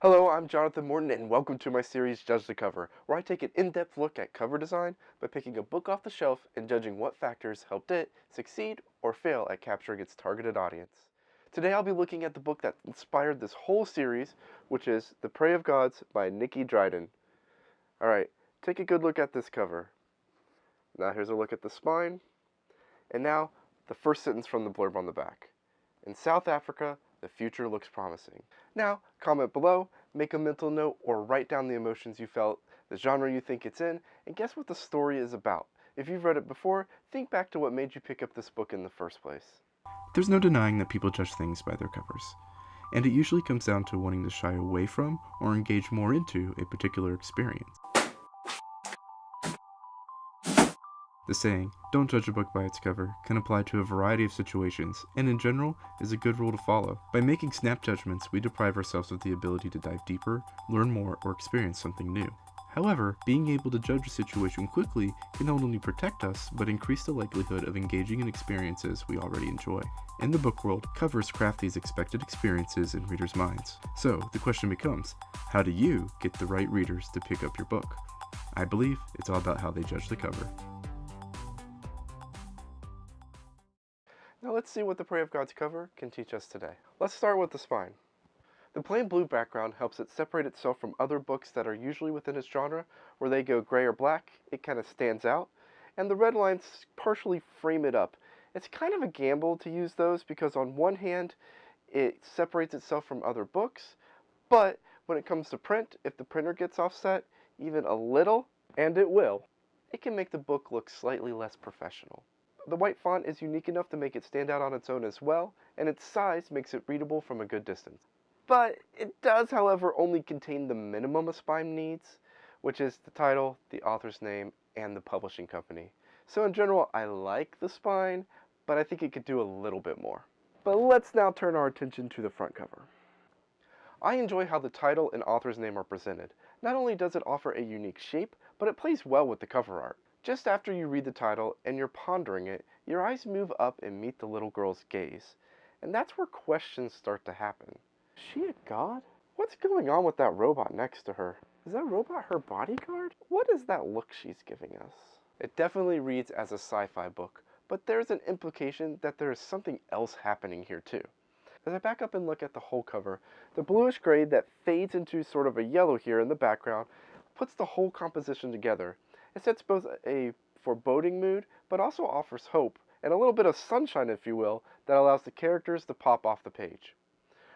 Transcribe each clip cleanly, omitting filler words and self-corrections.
Hello, I'm Jonathan Morton, and welcome to my series Judge the Cover, where I take an in-depth look at cover design by picking a book off the shelf and judging what factors helped it succeed or fail at capturing its targeted audience. Today I'll be looking at the book that inspired this whole series, which is The Prey of Gods by Nicky Drayden. Alright, take a good look at this cover. Now here's a look at the spine, and now the first sentence from the blurb on the back. In South Africa, the future looks promising. Now, comment below, make a mental note, or write down the emotions you felt, the genre you think it's in, and guess what the story is about. If you've read it before, think back to what made you pick up this book in the first place. There's no denying that people judge things by their covers, and it usually comes down to wanting to shy away from or engage more into a particular experience. The saying, "Don't judge a book by its cover," can apply to a variety of situations, and in general, is a good rule to follow. By making snap judgments, we deprive ourselves of the ability to dive deeper, learn more, or experience something new. However, being able to judge a situation quickly can not only protect us, but increase the likelihood of engaging in experiences we already enjoy. In the book world, covers craft these expected experiences in readers' minds. So, the question becomes, how do you get the right readers to pick up your book? I believe it's all about how they judge the cover. Now let's see what the Prey of Gods cover can teach us today. Let's start with the spine. The plain blue background helps it separate itself from other books that are usually within its genre, where they go gray or black. It kind of stands out, and the red lines partially frame it up. It's kind of a gamble to use those because on one hand, it separates itself from other books, but when it comes to print, if the printer gets offset even a little, and it will, it can make the book look slightly less professional. The white font is unique enough to make it stand out on its own as well, and its size makes it readable from a good distance. But it does, however, only contain the minimum a spine needs, which is the title, the author's name, and the publishing company. So in general, I like the spine, but I think it could do a little bit more. But let's now turn our attention to the front cover. I enjoy how the title and author's name are presented. Not only does it offer a unique shape, but it plays well with the cover art. Just after you read the title and you're pondering it, your eyes move up and meet the little girl's gaze. And that's where questions start to happen. Is she a god? What's going on with that robot next to her? Is that robot her bodyguard? What is that look she's giving us? It definitely reads as a sci-fi book, but there's an implication that there is something else happening here too. As I back up and look at the whole cover, the bluish gray that fades into sort of a yellow here in the background puts the whole composition together. It sets both a foreboding mood, but also offers hope, and a little bit of sunshine, if you will, that allows the characters to pop off the page.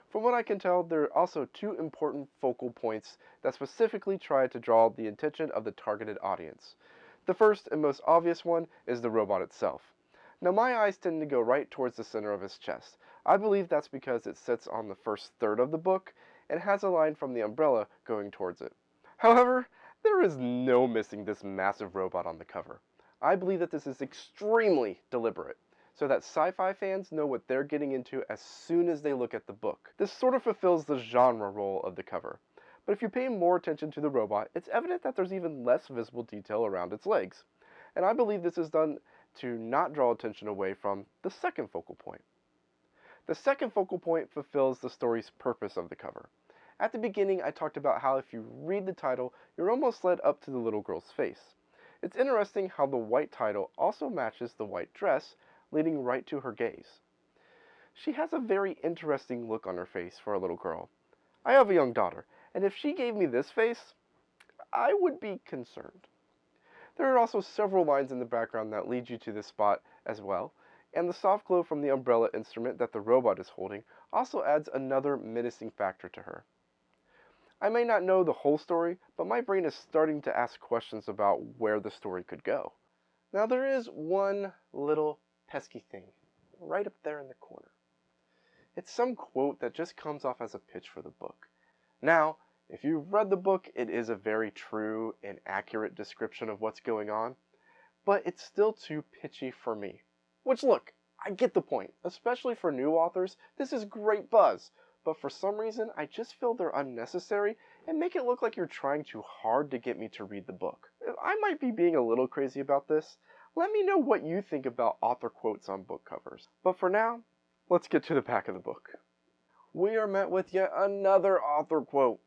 From what I can tell, there are also two important focal points that specifically try to draw the attention of the targeted audience. The first and most obvious one is the robot itself. Now my eyes tend to go right towards the center of his chest. I believe that's because it sits on the first third of the book and has a line from the umbrella going towards it. However, there is no missing this massive robot on the cover. I believe that this is extremely deliberate, so that sci-fi fans know what they're getting into as soon as they look at the book. This sort of fulfills the genre role of the cover. But if you pay more attention to the robot, it's evident that there's even less visible detail around its legs. And I believe this is done to not draw attention away from the second focal point. The second focal point fulfills the story's purpose of the cover. At the beginning, I talked about how if you read the title, you're almost led up to the little girl's face. It's interesting how the white title also matches the white dress, leading right to her gaze. She has a very interesting look on her face for a little girl. I have a young daughter, and if she gave me this face, I would be concerned. There are also several lines in the background that lead you to this spot as well, and the soft glow from the umbrella instrument that the robot is holding also adds another menacing factor to her. I may not know the whole story, but my brain is starting to ask questions about where the story could go. Now there is one little pesky thing right up there in the corner. It's some quote that just comes off as a pitch for the book. Now, if you've read the book, it is a very true and accurate description of what's going on, but it's still too pitchy for me. Which look, I get the point. Especially for new authors, this is great buzz. But for some reason, I just feel they're unnecessary and make it look like you're trying too hard to get me to read the book. I might be being a little crazy about this. Let me know what you think about author quotes on book covers. But for now, let's get to the back of the book. We are met with yet another author quote.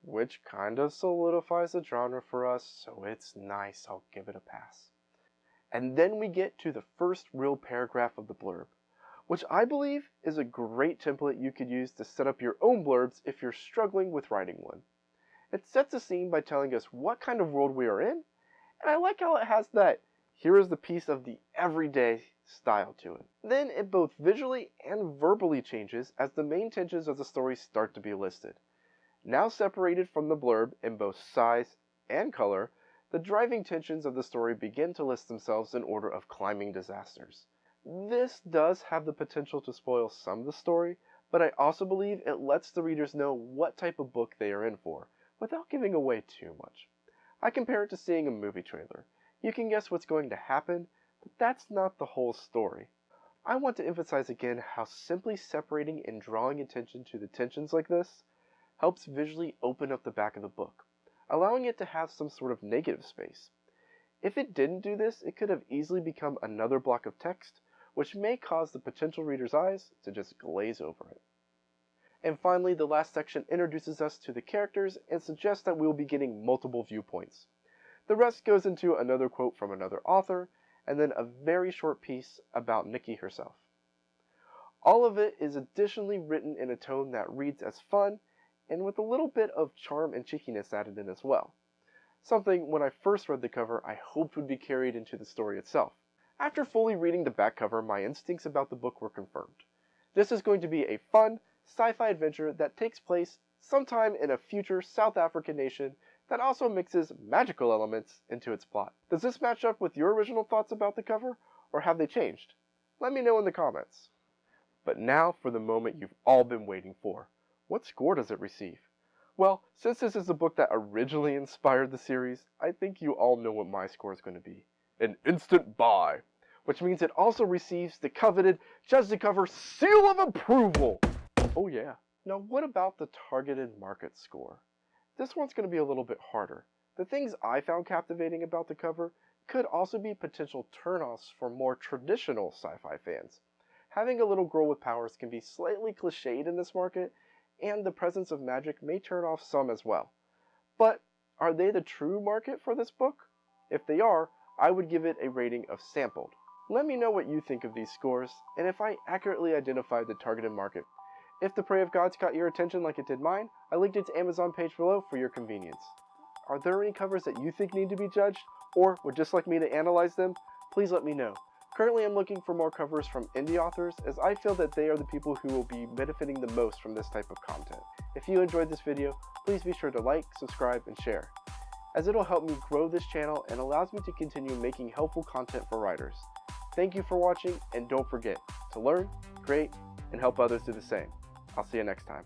which kind of solidifies the genre for us, so it's nice, I'll give it a pass. And then we get to the first real paragraph of the blurb, which I believe is a great template you could use to set up your own blurbs if you're struggling with writing one. It sets the scene by telling us what kind of world we are in, and I like how it has that here is the piece of the everyday style to it. Then it both visually and verbally changes as the main tensions of the story start to be listed. Now separated from the blurb in both size and color, the driving tensions of the story begin to list themselves in order of climbing disasters. This does have the potential to spoil some of the story, but I also believe it lets the readers know what type of book they are in for, without giving away too much. I compare it to seeing a movie trailer. You can guess what's going to happen, but that's not the whole story. I want to emphasize again how simply separating and drawing attention to the tensions like this helps visually open up the back of the book, allowing it to have some sort of negative space. If it didn't do this, it could have easily become another block of text, which may cause the potential reader's eyes to just glaze over it. And finally, the last section introduces us to the characters and suggests that we will be getting multiple viewpoints. The rest goes into another quote from another author, and then a very short piece about Nicky herself. All of it is additionally written in a tone that reads as fun, and with a little bit of charm and cheekiness added in as well. Something, when I first read the cover, I hoped would be carried into the story itself. After fully reading the back cover, my instincts about the book were confirmed. This is going to be a fun, sci-fi adventure that takes place sometime in a future South African nation that also mixes magical elements into its plot. Does this match up with your original thoughts about the cover, or have they changed? Let me know in the comments. But now for the moment you've all been waiting for. What score does it receive? Well, since this is the book that originally inspired the series, I think you all know what my score is going to be. An instant buy, which means it also receives the coveted Judge the Cover seal of approval. Oh yeah. Now what about the targeted market score? This one's going to be a little bit harder. The things I found captivating about the cover could also be potential turnoffs for more traditional sci-fi fans. Having a little girl with powers can be slightly cliched in this market, and the presence of magic may turn off some as well. But are they the true market for this book? If they are, I would give it a rating of sampled. Let me know what you think of these scores, and if I accurately identified the targeted market. If The Prey of Gods caught your attention like it did mine, I linked its Amazon page below for your convenience. Are there any covers that you think need to be judged, or would just like me to analyze them? Please let me know. Currently I'm looking for more covers from indie authors, as I feel that they are the people who will be benefiting the most from this type of content. If you enjoyed this video, please be sure to like, subscribe, and share, as it'll help me grow this channel and allows me to continue making helpful content for writers. Thank you for watching, and don't forget to learn, create, and help others do the same. I'll see you next time.